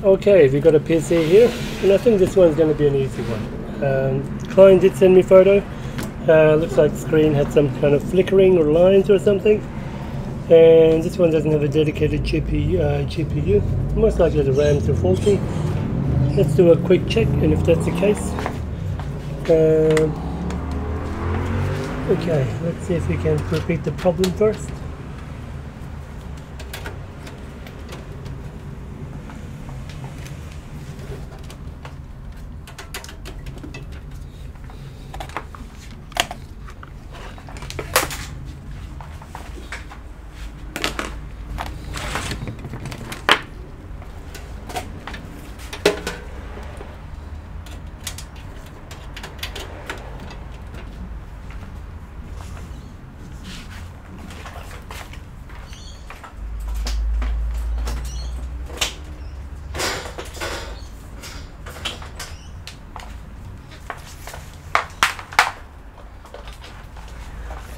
Okay, we got a PC here, and I think this one's going to be an easy one. Client did send me a photo. Looks like the screen had some kind of flickering or lines or something. And this one doesn't have a dedicated GPU. Most likely the RAMs are faulty. Let's do a quick check, and if that's the case, okay, let's see if we can repeat the problem first.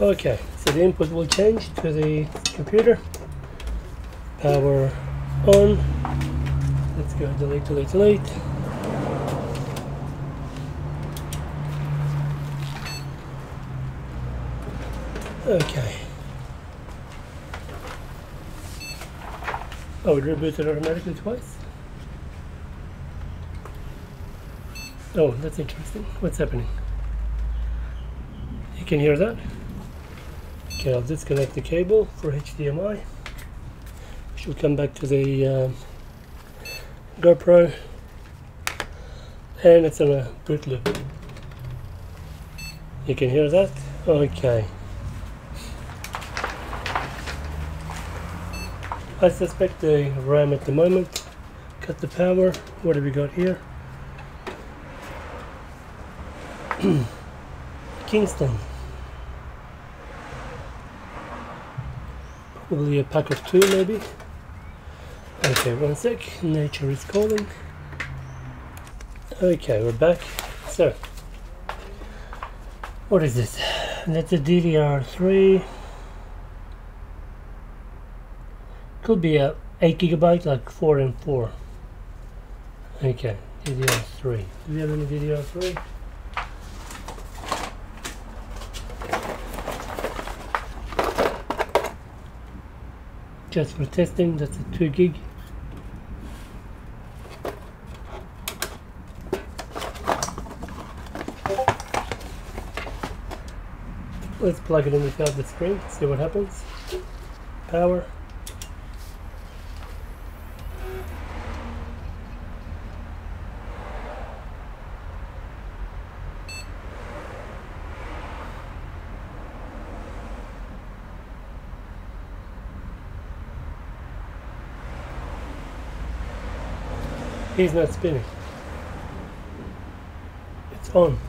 Okay, so the input will change to the computer. Power on. Let's go delete. Okay. Oh, it rebooted automatically twice? Oh, that's interesting. What's happening? You can hear that? Okay, I'll disconnect the cable for HDMI. She'll come back to the GoPro, and it's on a boot loop. You can hear that? Okay. I suspect the RAM at the moment. Cut the power. What have we got here? Kingston. Probably a pack of 2 maybe. Okay, one sec. Nature is calling. Okay, we're back. So, what is this? That's a DDR3. Could be a 8 GB, like 4 and 4. Okay, DDR3. Do we have any DDR3? Just for testing, that's a 2 gig. Let's plug it in without the screen, see what happens. Power. He's not spinning. It's on.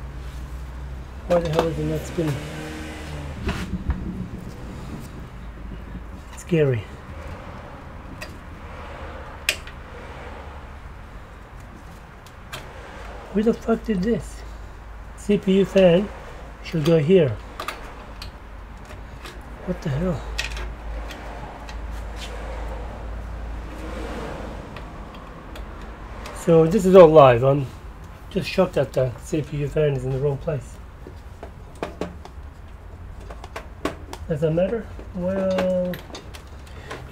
Why the hell is it not spinning? Scary. Who the fuck did this? CPU fan should go here. What the hell? So this is all live. I'm just shocked that the CPU fan is in the wrong place. Does that matter? Well,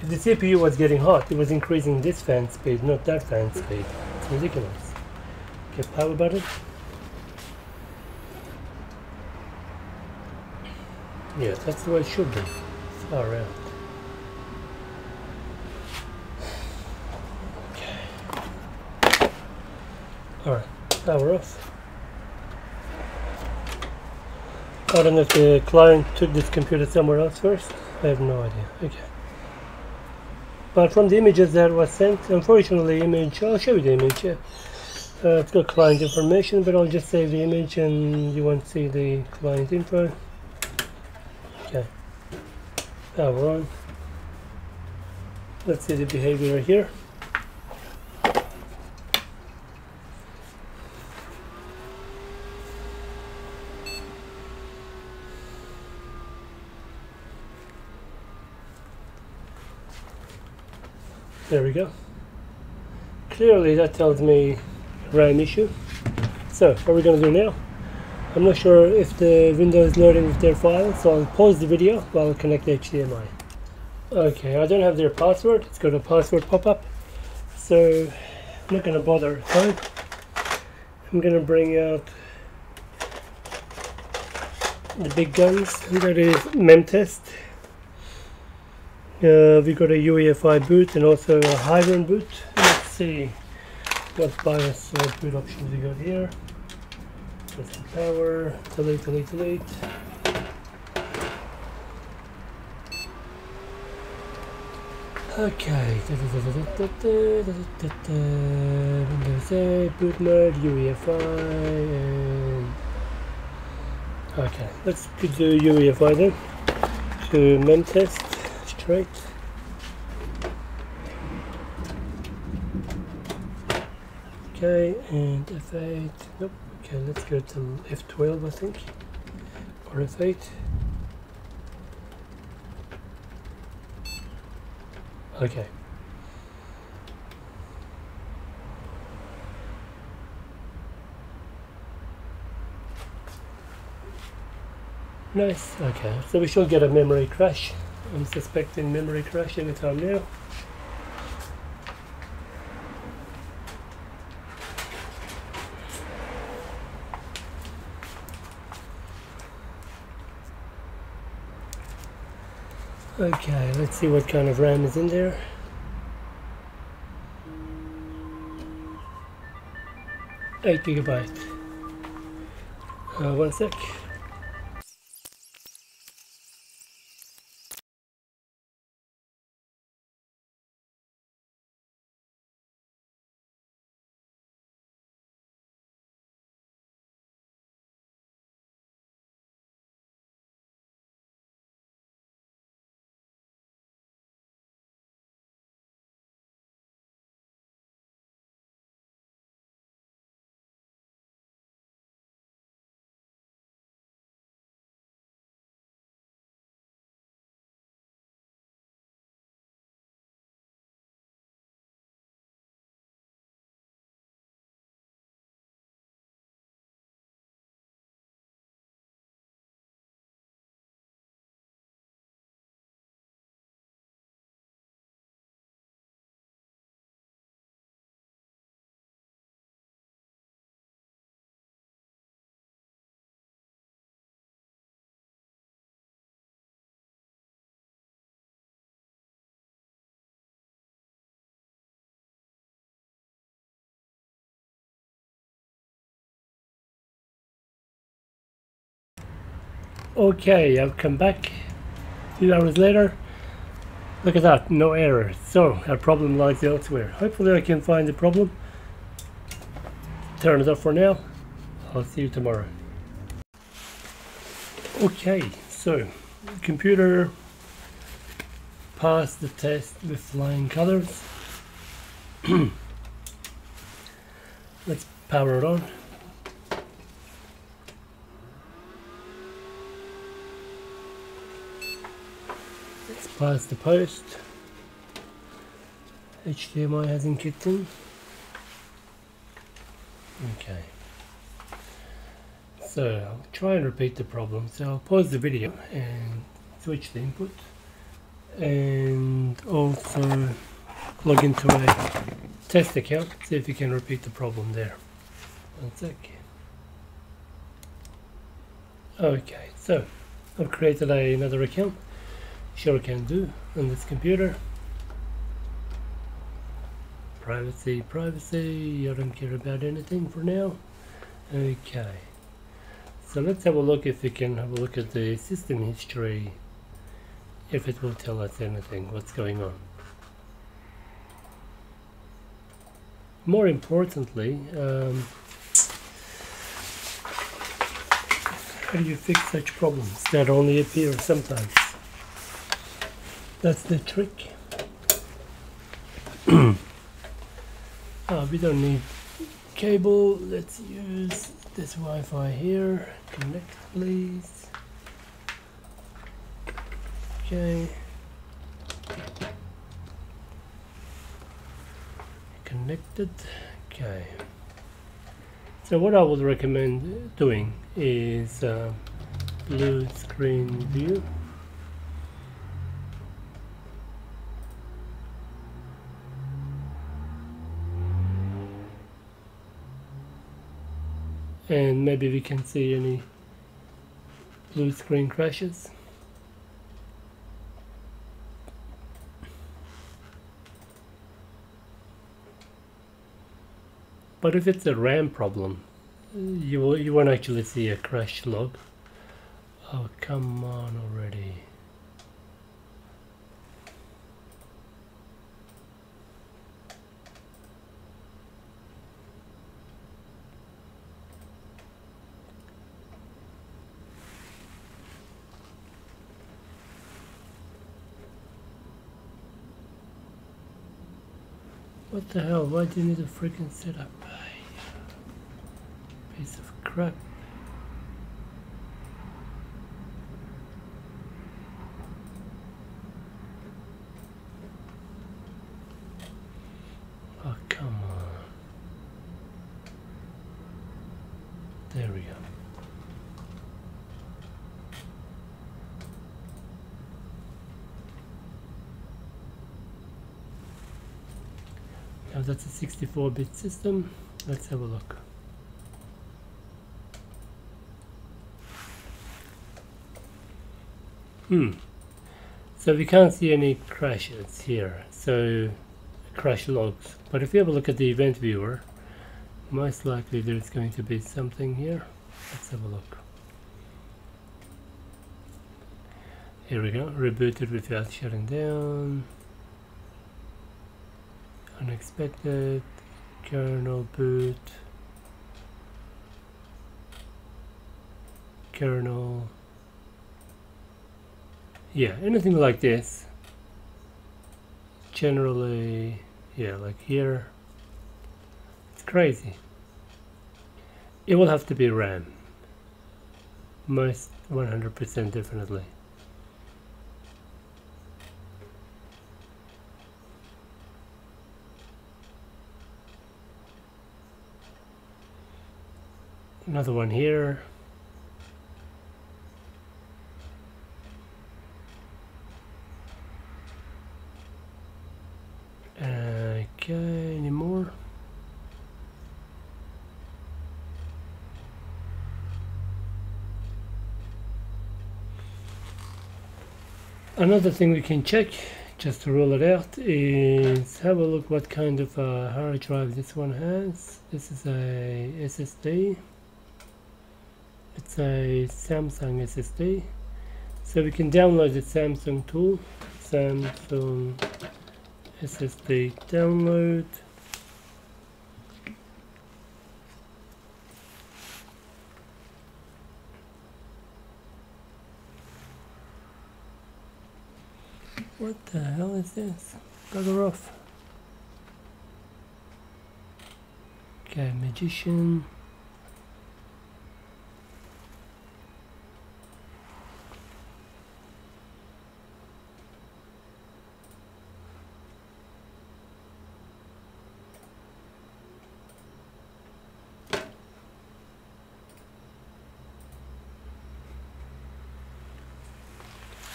if the CPU was getting hot, it was increasing this fan speed, not that fan speed. It's ridiculous. Okay, power button. Yeah, that's the way it should be. Far out. Alright, power off. I don't know if the client took this computer somewhere else first. I have no idea. Okay. But from the images that was sent, unfortunately, I'll show you the image. It's got client information, but I'll just save the image and you won't see the client info. Okay. Power on. Let's see the behavior here. There we go. clearly that tells me RAM issue. So what we're going to do now, I'm not sure if the window is loading with their file, so I'll pause the video while I connect the HDMI. Okay, I don't have their password. It's got a password pop-up, so I'm not going to bother time. I'm going to bring out the big guns, and that is memtest. We got a UEFI boot and also a high-run boot. Let's see what BIOS boot options we got here. That's the power, delete. Okay, Windows 8, boot mode, UEFI, and okay, let's do UEFI then. To memtest, straight. Okay, and F8, nope, okay, let's go to F12 I think, or F8. Okay. Nice, okay, so we should get a memory crash. I'm suspecting memory crash anytime now. Okay, let's see what kind of RAM is in there. Eight gigabyte. One sec. Okay, I've come back a few hours later. Look at that, no error. So our problem lies elsewhere. Hopefully I can find the problem. Turn it off for now. I'll see you tomorrow. Okay, so the computer passed the test with flying colors. Let's power it on. Let's pass the post. HDMI hasn't kicked in. Okay. So I'll try and repeat the problem. So I'll pause the video and switch the input, and also log into a test account, see if you can repeat the problem there. One sec. Okay, so I've created another account, SureCanDo, on this computer. Privacy, I don't care about anything for now. Okay, so let's have a look if we can have a look at the system history, if it will tell us anything, what's going on. More importantly, how do you fix such problems that only appear sometimes? That's the trick. We don't need cable. Let's use this Wi-Fi here. Connect, please. Okay. connected. Okay. So what I would recommend doing is blue screen view. And maybe we can see any blue screen crashes. But if it's a RAM problem, you won't actually see a crash log. Oh, come on already. What the hell? Why do you need a freaking setup? Piece of crap. Oh, come on. There we go. Now that's a 64-bit system. Let's have a look. So we can't see any crashes here, so crash logs. But if you have a look at the event viewer, most likely there's going to be something here. Let's have a look. Here we go. Rebooted without shutting down. Unexpected. Kernel boot. Kernel. Yeah, anything like this. Generally, yeah, like here. It's crazy. It will have to be RAM. Most 100% definitely. Another one here. Okay, any more? Another thing we can check, just to rule it out, is have a look what kind of hard drive this one has. This is a SSD. It's a Samsung SSD. So we can download the Samsung tool, Samsung SSD download. What the hell is this? Bugger off. Okay, Magician.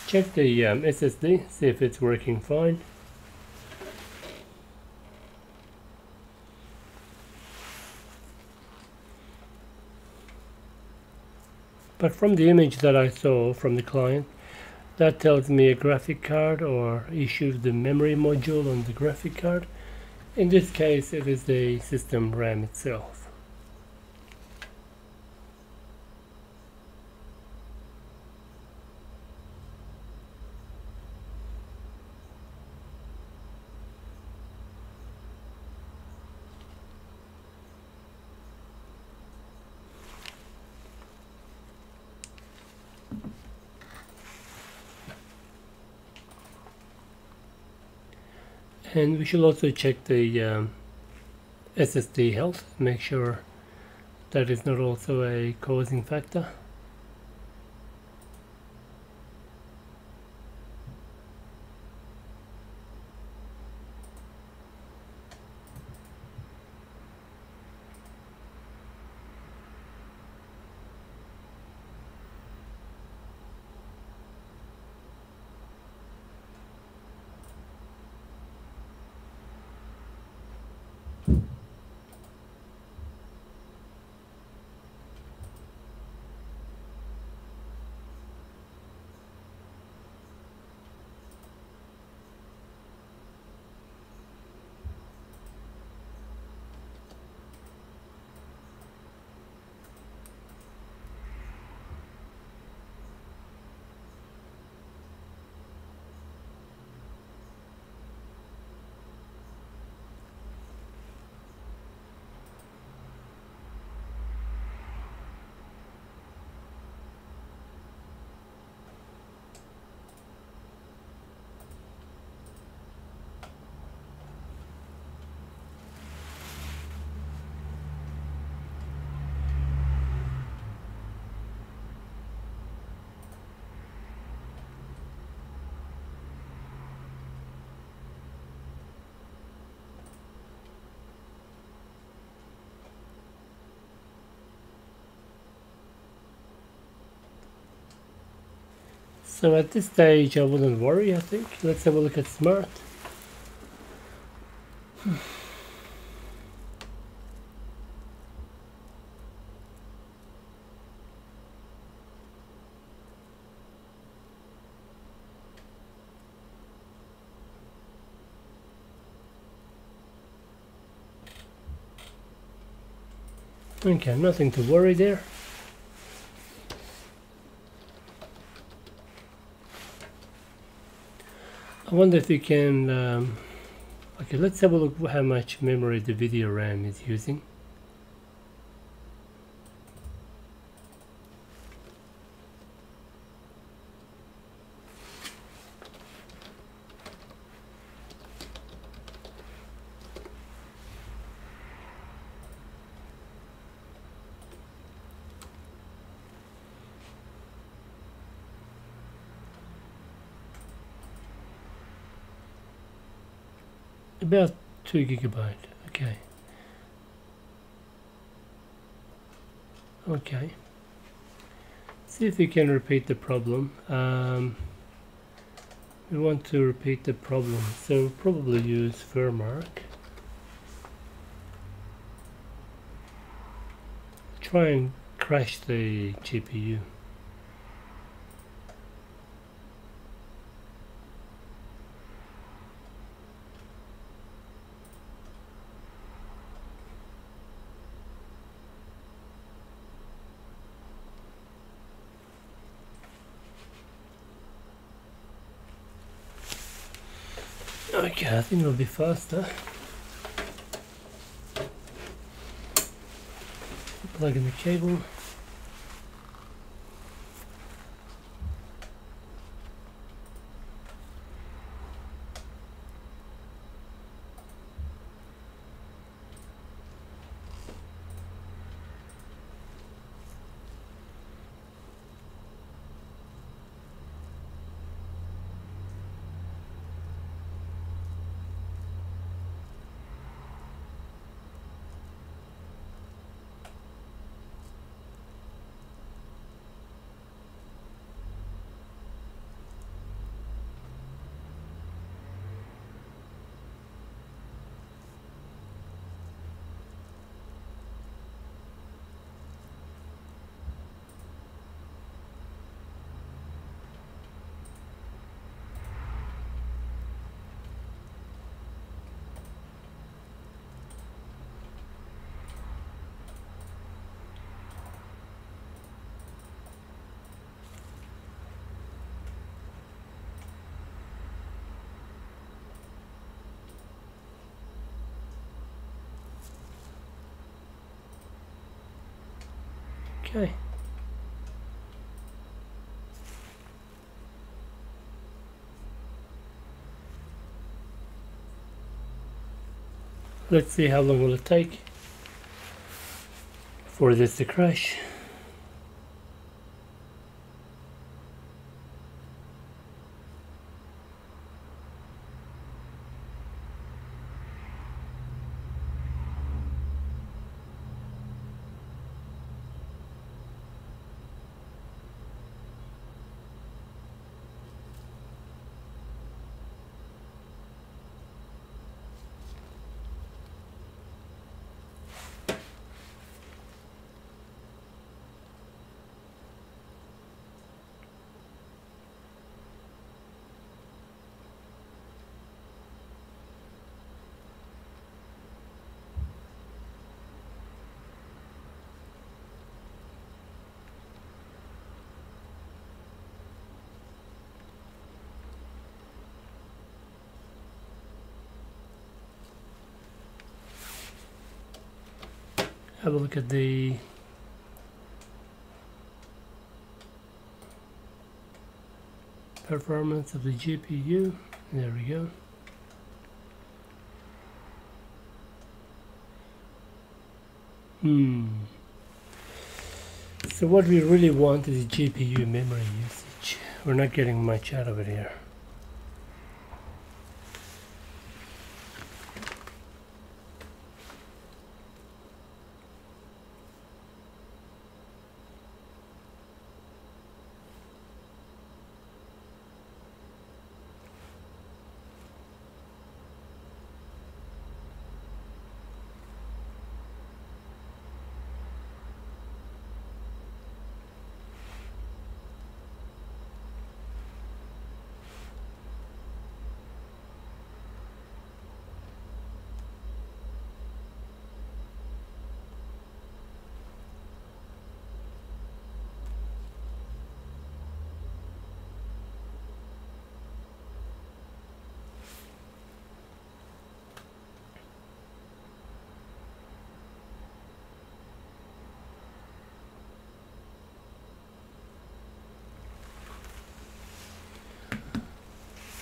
Check the SSD, see if it's working fine. But from the image that I saw from the client, that tells me a graphic card or issues the memory module on the graphic card. In this case, it is the system RAM itself. And we should also check the SSD health, make sure that is not also a causing factor. So at this stage I wouldn't worry, I think. Let's have a look at smart. Okay, nothing to worry there. I wonder if we can, okay, let's have a look how much memory the video RAM is using. About 2 GB. Okay. Okay. See if we can repeat the problem. We want to repeat the problem, so probably use firmark. Try and crash the GPU. Okay, I think it'll be faster. Plug in the cable. Okay. Let's see how long will it take for this to crash. Have a look at the performance of the GPU. There we go. So what we really want is GPU memory usage. We're not getting much out of it here.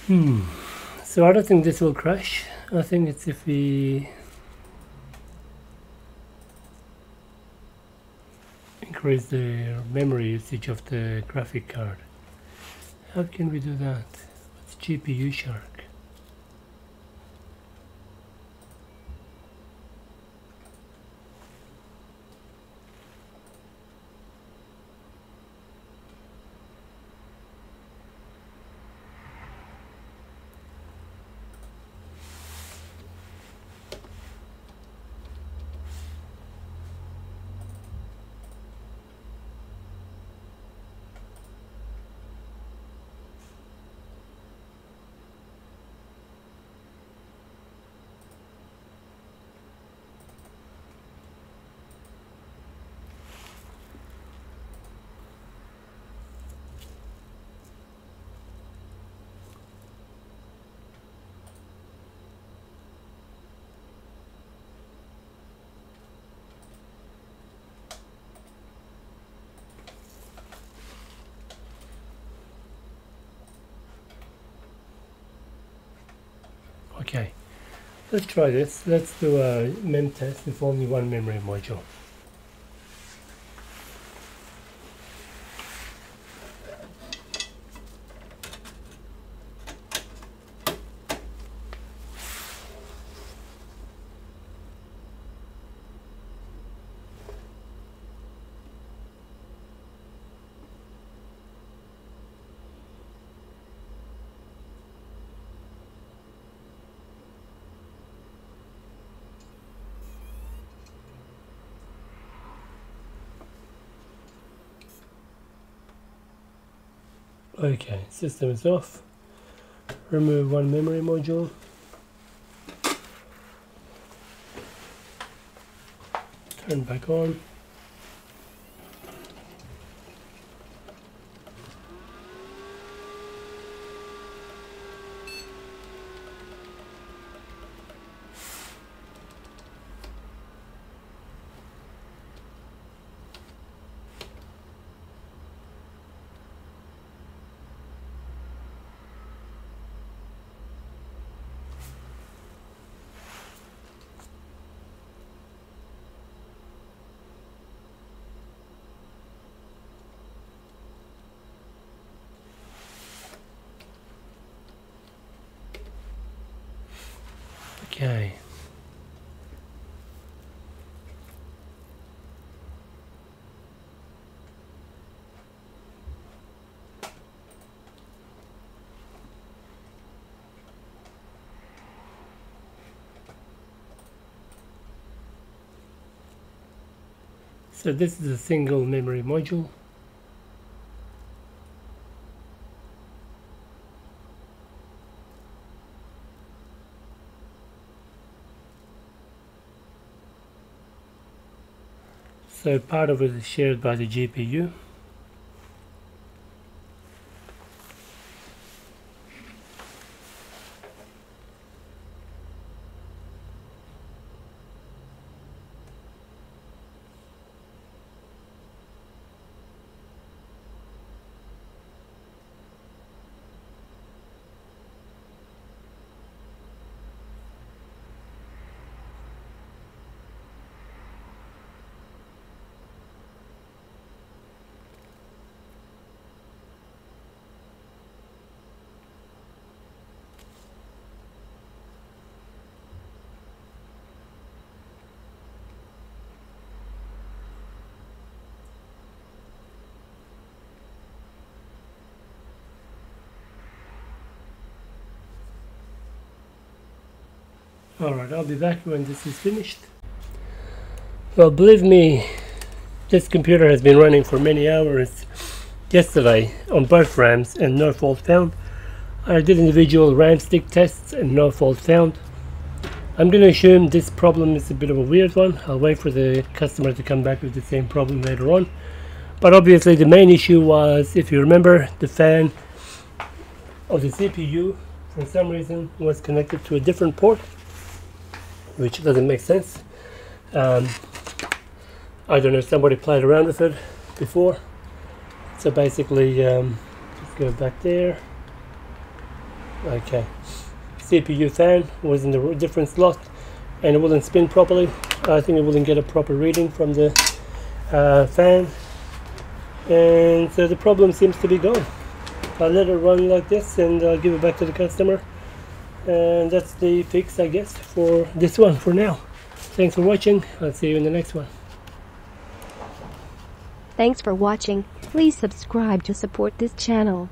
So I don't think this will crash. I think it's if we increase the memory usage of the graphic card. How can we do that? What's GPU shark? Okay, let's try this. Let's do a mem test with only one memory module. Okay, system is off. Remove one memory module. Turn back on. Okay. So this is a single memory module. So part of it is shared by the GPU. Alright, I'll be back when this is finished. Well, believe me, this computer has been running for many hours. Yesterday on both RAMs and no fault found. I did individual RAM stick tests and no fault found. I'm going to assume this problem is a bit of a weird one. I'll wait for the customer to come back with the same problem later on. But obviously the main issue was, if you remember, the fan of the CPU for some reason was connected to a different port, which doesn't make sense. I don't know if somebody played around with it before. So basically, just go back there. Okay. CPU fan was in the different slot, and it wouldn't spin properly. I think it wouldn't get a proper reading from the fan, and so the problem seems to be gone. I'll let it run like this, and I'll give it back to the customer, and that's the fix, I guess, for this one for now. Thanks for watching. I'll see you in the next one. Thanks for watching. Please subscribe to support this channel.